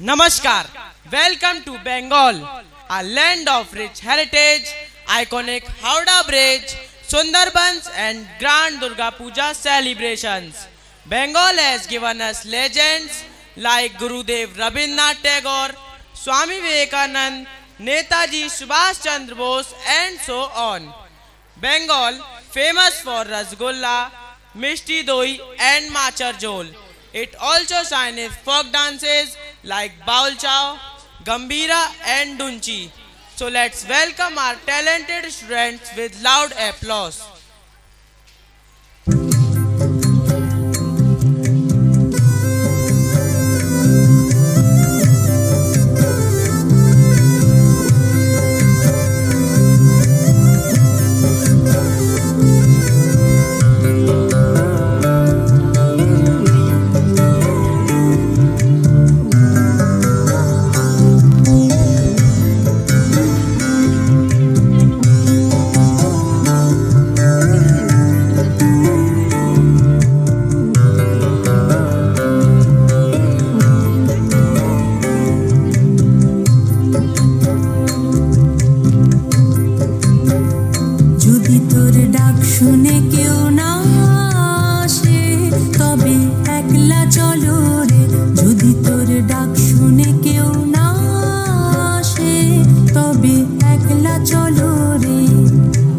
Namaskar. Welcome to Bengal, a land of rich heritage, iconic Howrah Bridge, Sundarbans and grand Durga Puja celebrations. Bengal has given us legends like Gurudev Rabindranath Tagore, Swami Vivekanand, Netaji Subhash Chandra Bose and so on. Bengal, famous for Rasgulla, Mishti Doi and Machar Jhol. It also shines folk dances like Baul Chow, Gambira and Dunchi. So let's welcome our talented students with loud applause. শুনে কেউ না আসে তবে একলা চলো রে যদি তোর ডাক শুনে কেউ না আসে তবে একলা চলো রে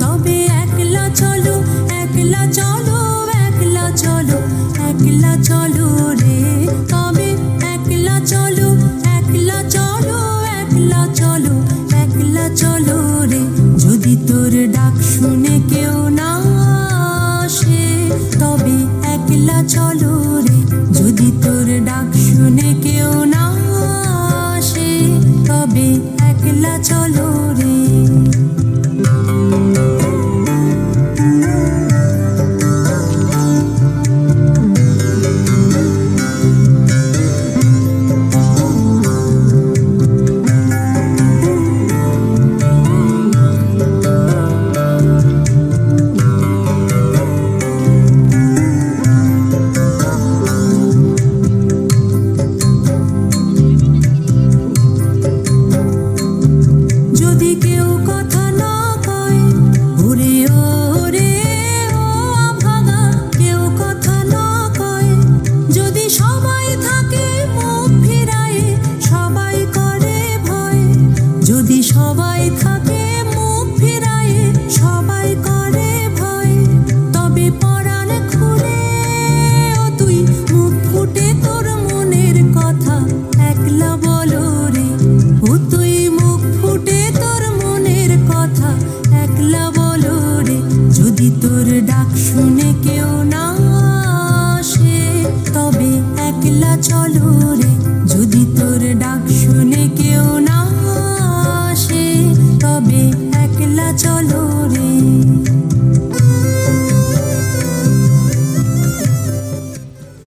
তবে একলা চলো একলা চলো একলা চলো একলা চলো রে তবে একলা চলো একলা চলো একলা চলো একলা চলো রে যদি তোর ডাক শুনে কেউ না তবে একলা চলো রে যদি তোর ডাক শুনে কেউ না আসে তবে একলা চলো রে যদি সবাই থাকে মুখ ফিরায়ে সবাই করে ভয় তবে পরাণ খুলে ও তুই মুখ ফুটে তোর মনের কথা একলা বলো রে ও তুই মুখ ফুটে তোর মনের কথা একলা বলো রে যদি তোর ডাক শুনে কেউ না আসে তবে একলা চলো রে যদি তোর ডাক শুনে কেউ না তবে একলা চলো